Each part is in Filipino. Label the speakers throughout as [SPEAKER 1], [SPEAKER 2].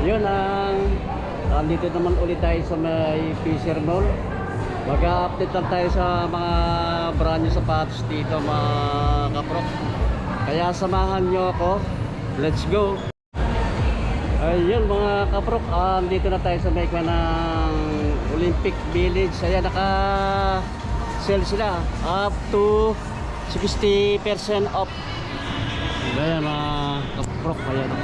[SPEAKER 1] Yun ang andito naman ulit tayo sa may Fisher Mall. Mag-update lang tayo sa mga brand new sapatos dito mga kaprok. Kaya samahan nyo ako. Let's go. Ayun mga kaprok, andito na tayo sa may ng Olympic Village. Ayan, naka-sell sila up to 60% off. Ayan mga kaprok, ayan.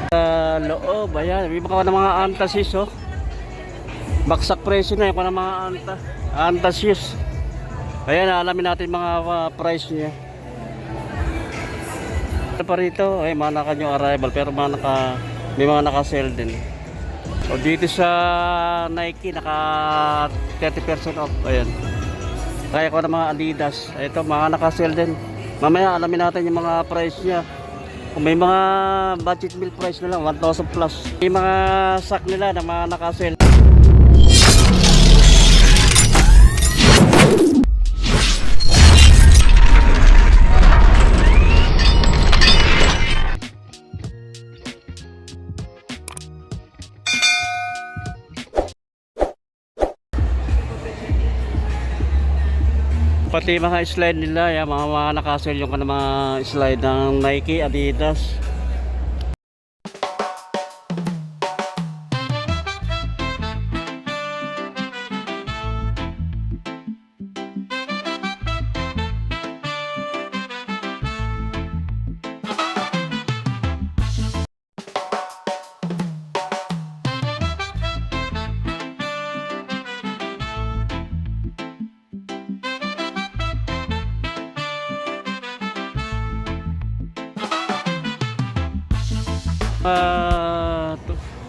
[SPEAKER 1] Sa loob, ayan, may mga antasis, oh. Baksak presyo na yung mga antasis. Ayan, alamin natin mga price niya. Pa rito, ay mga naka-new arrival, pero may mga naka-sell din. O dito sa Nike, naka 30% off. Ayan. Kaya ko na mga Adidas. Ito, mga naka-sell din. Mamaya alamin natin yung mga price niya. Kung may mga budget meal price na lang, 1,000 plus. May mga sack nila na mga naka-sell. Pati mga slide nila, yan, mga naka-sell yung mga slide ng Nike, Adidas.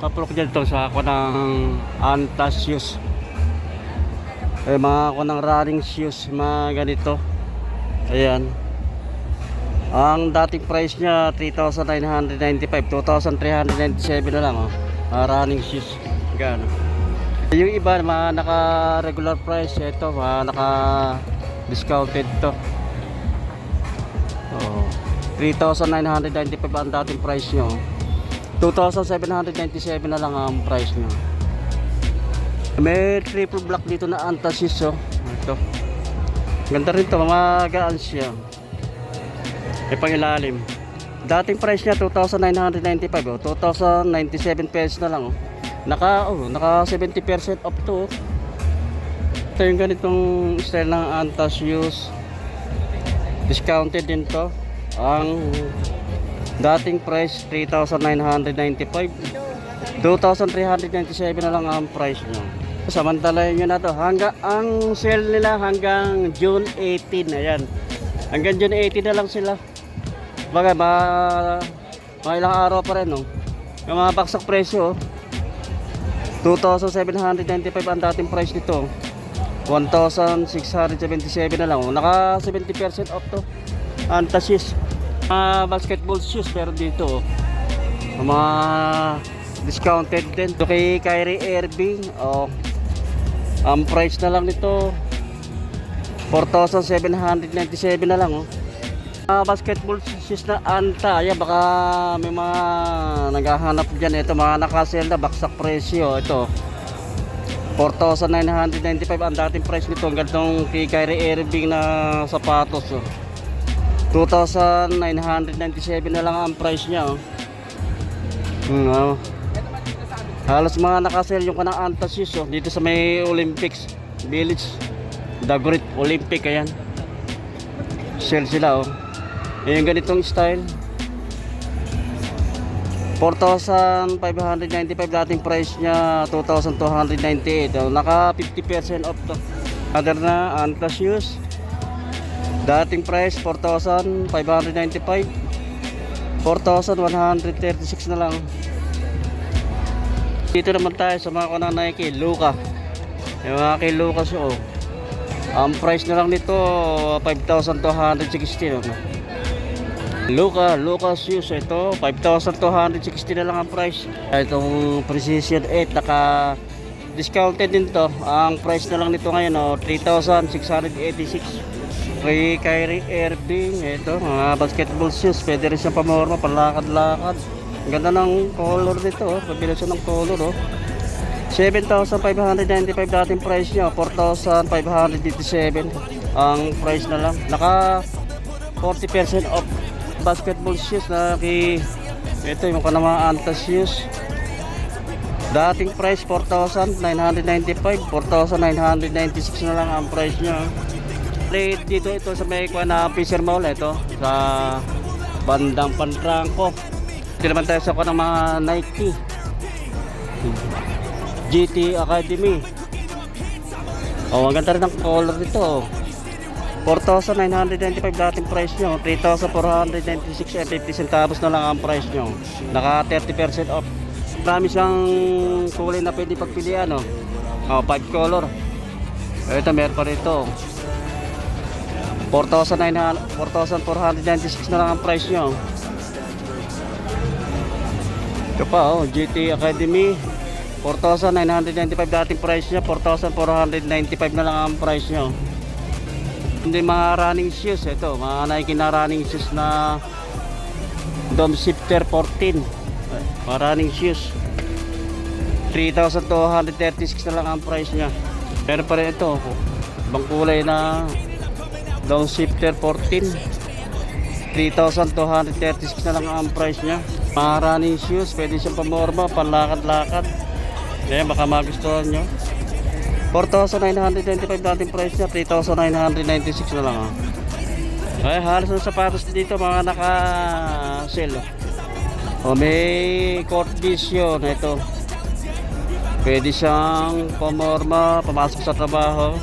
[SPEAKER 1] Papulok dyan ito sa ako ng Antas shoes. Mga ako ng running shoes, mga ganito. Ayan. Ang dating price niya 3,995, 2,397 na lang, oh. Running shoes. Gano. Yung iba mga naka regular price, ito mga naka discounted to. Oh, 3,995 ang dating price nyo. 2,797 na lang ang price nyo. May triple black dito na antasis, oh. Ito. Ganda rin to, magaan siya. May pangilalim. Dating price niya 2,995, oh. 2,097 pesos na lang, oh. Naka 70% off to, oh. Ito yung ganitong style ng antasis. Discounted din to. Ang dating price 3,995, 2,397 na lang ang price nyo. Samantalahin nyo na to. Ang sale nila hanggang June 18. Ayan, hanggang June 18 na lang sila. Bagay mga ilang araw pa rin, no? Yung mga baksak presyo, 2,795 ang dating price nito, 1,677 na lang. Naka 70% off to. Antasis. Basketball shoes pero dito, mga discounted din. Ito kay Kyrie Irving, oh, ang price na lang nito 4,797 na lang, oh. Basketball shoes na anta. Ayan, baka may mga naghahanap dyan. Ito mga nakasell na baksak presyo. Ito 4,995 ang dating price nito. Ang gantong kay Kyrie Irving na sapatos, oh. 2,997 na lang ang price niya, oh. Halos mga nakasell yung kanang antasis, oh, dito sa may Olympics Village, The Great Olympic. Ayan, sell sila, oh. Yung ganitong style 4,595 dating price niya, 2,298, oh. Naka 50% off to. Other na antasis, dating price 4,595, 4,136 na lang. Dito naman tayo sa mga kanang Nike Luka. Yung mga kay Lucas, oh. Ang price na lang nito 5,260, no? Lucas shoes, ito 5,260 na lang ang price. Itong Precision 8 naka discounted din to. Ang price na lang nito ngayon, oh, 3,686. Kay Kyrie Irving, ito mga basketball shoes, pwede rin siyang pamorma, palakad-lakad. Ang ganda ng color dito, oh. Kombinasyon ng color, oh. 7,595 dating price niya, 4,587 ang price na lang. Naka 40% off basketball shoes na ito yung mga mga Anta shoes. Dating price 4,995, 4,996 na lang ang price niya. Plate dito ito sa may kuha na Fisher Mall ito sa bandang Pantrangco. Ito naman tayo sa kuha ng mga Nike GT Academy. Oh, ang ganda rin ng color nito. 4,995 dating price nyo, 3,496 and 50 centavos na lang ang price nyo. Naka 30% off. Marami siyang kulay na pwede pagpilian, no? Oh, 5 color. Ito meron pa rito. 4,496 na lang ang price nyo. Ito pa, oh, GT Academy. 4,995 dating price niya, 4,495 na lang ang price nyo. Hindi mga running shoes, ito mga Nike na running shoes na Dome Shifter 14, mga running shoes, 3,236 na lang ang price nya. Pero pa rin ito ibang kulay na Dome Shifter 14, 3,236 na lang ang price nya. Mga running shoes, pwede siyang pamorma, panlakad-lakad. Kaya baka magustuhan nyo. 4,995 dating price niya, 3,996 na lang, oh. Ay, halos ng sapatos dito mga naka-sale, oh. May court vision ito. Pwede siyang pamorma, pamasok sa trabaho.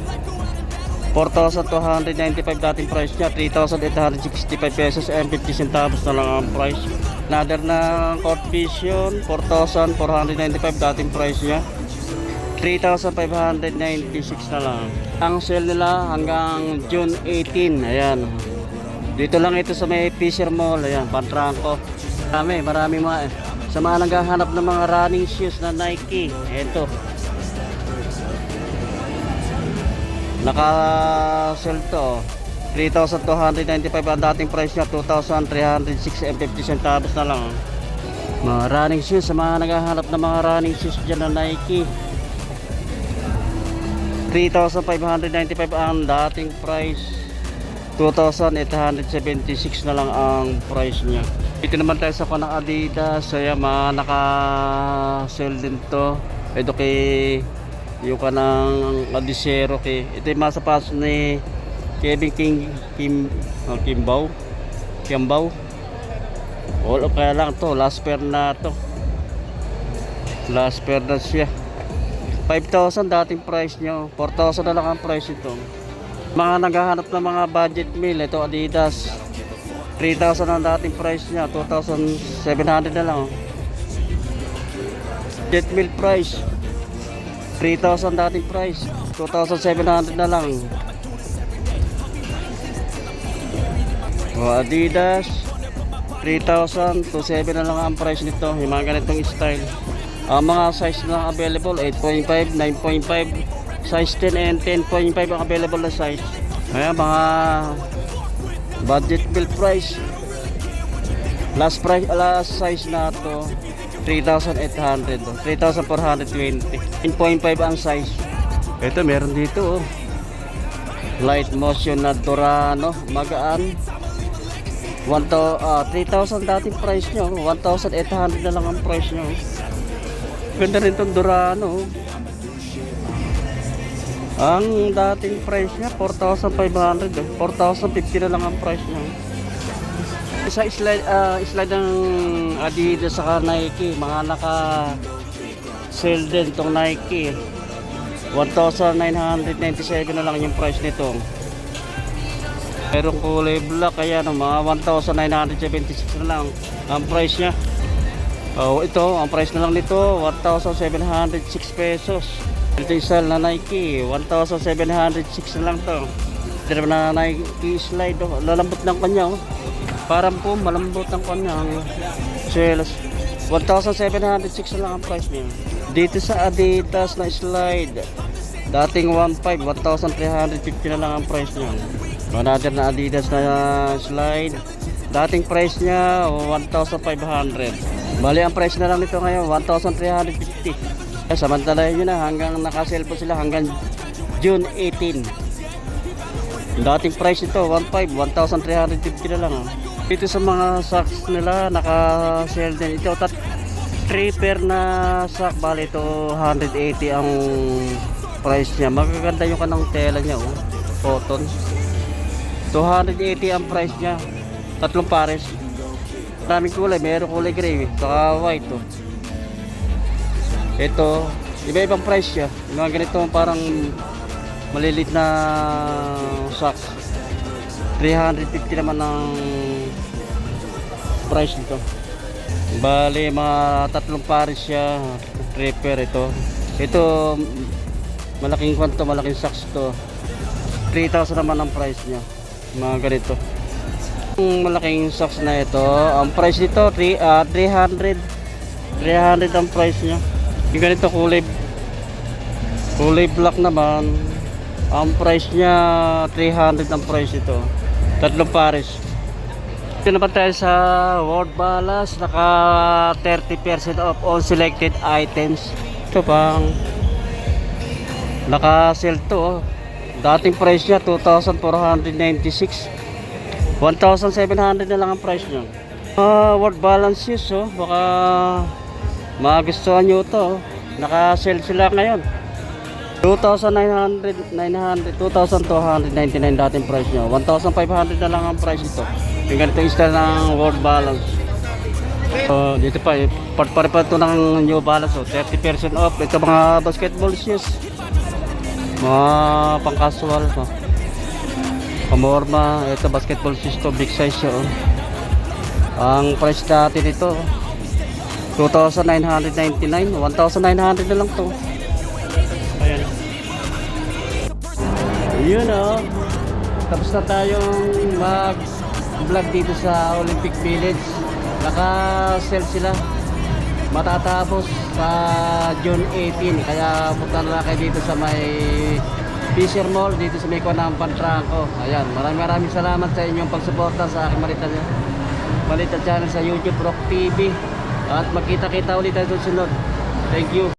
[SPEAKER 1] 4,295 dating price niya, 3,865 pesos and 50 centavos na lang ang price. Another na court vision, 4,495 dating price niya, 3,596 na lang. Ang sale nila hanggang June 18. Ayan. Dito lang ito sa may Fisher Mall. Ayan, Pantrangco. Marami mga sa mga naghahanap ng mga running shoes na Nike. Ito. Naka-sale to. 3,295 ang dating price niya, 2,306 and 50 centavos na lang. Mga running shoes sa mga naghahanap ng mga running shoes dyan na Nike. 3,595 ang dating price, 2,876 na lang ang price niya. Dito naman tayo sa kanang Adidas. Saya mga naka-sale din to. Ito kay yung kanang Adisero kay ito yung masapas ni Kevin Kimbaw. Kaya lang to, last pair na to. Last pair na siya. 5,000 dating price nyo, 4,000 na lang ang price ito. Mga naghahanap ng mga budget meal, ito Adidas, 3,000 ang dating price nya, 2,700 na lang. Budget meal price, 3,000 dating price, 2,700 na lang. Adidas, 3,000 to 7 na lang ang price nito. Yung mga ganitong style. Ang mga size na available, 8.5, 9.5, size 10 and 10.5 ang available na size. Ayan, mga budget bill price. Last size na to 3,800, 3,420. 10.5 ang size. Ito meron dito, oh. Light motion na Durano, magaan. 3,000 dating price nyo, 1,800 na lang ang price nyo. Ganda rin itong Durano. Ang dating price niya 4,500, 4,050 na lang ang price niya. Sa slide ng Adidas saka Nike, mga naka sale din itong Nike. 1,997 na lang yung price nito. Merong kulay black, kaya no, mga 1,976 na lang ang price niya. Oh, ito, ang price na lang nito 1,706 pesos. Ito yung style na Nike, 1,706 na lang to. Ito naman na Nike slide, oh. Lalambot ng kanya, oh. Parang po malambot ang kanyang sales. 1,706 na lang ang price niya. Dito sa Adidas na slide, dating 1,500, 1,350 na lang ang price niya. Another na Adidas na slide, dating price niya 1,500. Bali, ang price na lang nito ngayon, 1,350. Samantalahin nyo na, hanggang naka-sale po sila hanggang June 18. Dating price nito, 1,350 na lang. Dito sa mga socks nila, naka-sale din. Ito, 3 pair na sock, bali ito 180 ang price niya. Magaganda yung kanang tela niya, oh. Cotton. 280 ang price niya. 3 pares. Maraming kulay, mayroong kulay gray, saka white, oh. Ito, iba-ibang price siya. Yung mga ganito parang malilit na socks. 350 naman ang price nito. Bali, mga 3 pares siya. 3 pair ito. Ito, malaking kwanto, malaking socks to. 3,000 naman ang price niya. Mga ganito. Yung malaking socks na ito, ang price nito 300 ang price niya. Yung ganito kulay black naman, ang price niya 300 ang price ito. 3 pares. Ito naman tayo sa World Balance, naka 30% off on selected items. Ito pang naka sale to, oh. Dating price niya 2,496, 1,700 na lang ang price niya. World Balance shoes, oh. Baka magustuhan nyo ito, oh. Naka-sale sila ngayon. 2,299 dating price niya. 1,500 na lang ang price ito. Yung ganito yung style ng World Balance. Dito pa, part pa ito ng New Balance, oh. 30% off. Ito mga basketball shoes, mga pang casual, oh. Pamorma, ito basketball shoes to, big size siya, oh. Ang price natin ito 2,999, 1,900 na lang to. Ayan. Yun, oh. Tapos na tayong mag vlog dito sa Olympic Village. Naka-sale sila, matatapos sa June 18. Kaya punta na kayo dito sa may Fisher Mall, dito sa may Kuanang Pantranco. Ayan, maraming salamat sa inyong pagsuporta sa aking Malita channel sa YouTube, Rock TV. At magkita-kita ulit tayo sa sunod. Thank you.